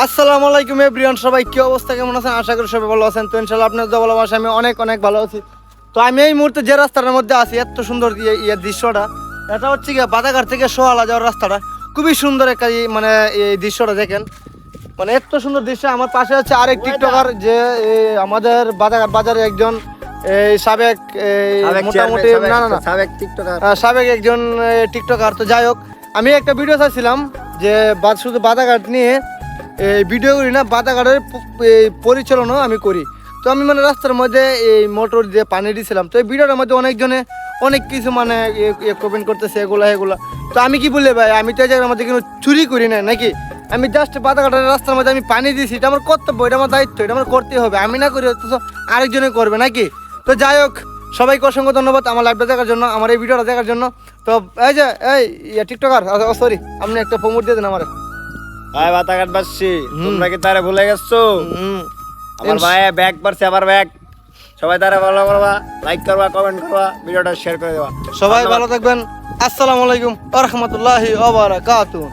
আসসালামু আলাইকুম এভরিওয়ান, সবাই কি অবস্থা, কেমন আছেন? আশা করি সবাই ভালো আছেন। তো ইনশাআল্লাহ আপনাদের ভালোবাসা আমি অনেক অনেক ভালো আছি। তো আমি এই মুহূর্তে যে রাস্তাটার মধ্যে আছি, এত সুন্দর দৃশ্যটা, এটা হচ্ছে গিয়ে বাদাঘাট থেকে সোহালা যাওয়ার রাস্তাটা। খুবই সুন্দর একটা মানে এই দৃশ্যটা দেখেন, মানে এত সুন্দর দৃশ্য। আমার পাশে হচ্ছে আরেক টিকটকার, যে আমাদের বাদাঘাট বাজারে একজন সাবেক মোটামুটি সাবেক একজন টিকটকার। তো যাই হোক, আমি একটা ভিডিও চাইছিলাম যে শুধু বাদাঘাট নিয়ে ভিডিও করি না, বাদাঘাটের পরিচালনাও আমি করি। তো আমি মানে রাস্তার মধ্যে এই মোটর দিয়ে পানি দিয়েছিলাম। তো এই ভিডিওটার মধ্যে অনেকজনে অনেক কিছু মানে কমেন্ট করতেছে এগুলা। তো আমি কি বলি ভাই, আমি তো এই জায়গার মধ্যে কিন্তু চুরি করি না নাকি। আমি জাস্ট বাদাঘাটের রাস্তার মধ্যে আমি পানি দিয়েছি, এটা আমার কর্তব্য, এটা আমার দায়িত্ব, এটা আমার করতে হবে। আমি না করি তো আরেকজনে করবে নাকি। তো যাই হোক, সবাইকে অসংখ্য ধন্যবাদ আমার লাইভটা দেখার জন্য, আমার এই ভিডিওটা দেখার জন্য। তো এই যে টিকটকার, সরি, আপনি একটা প্রমোট দিয়ে দেন আমার। ভাই বাতাঘাট বাসছি, তোমরা কি তারে ভুলে গেছো? আমার ভাই ব্যাগ পারছে, আবার ব্যাগ। সবাই তারে ফলো করবা, লাইক করবা, কমেন্ট করবা, ভিডিওটা শেয়ার করে দেবা। সবাই ভালো থাকবেন। আসসালামু আলাইকুম ওয়া রাহমাতুল্লাহি ওয়া বারাকাতুহু।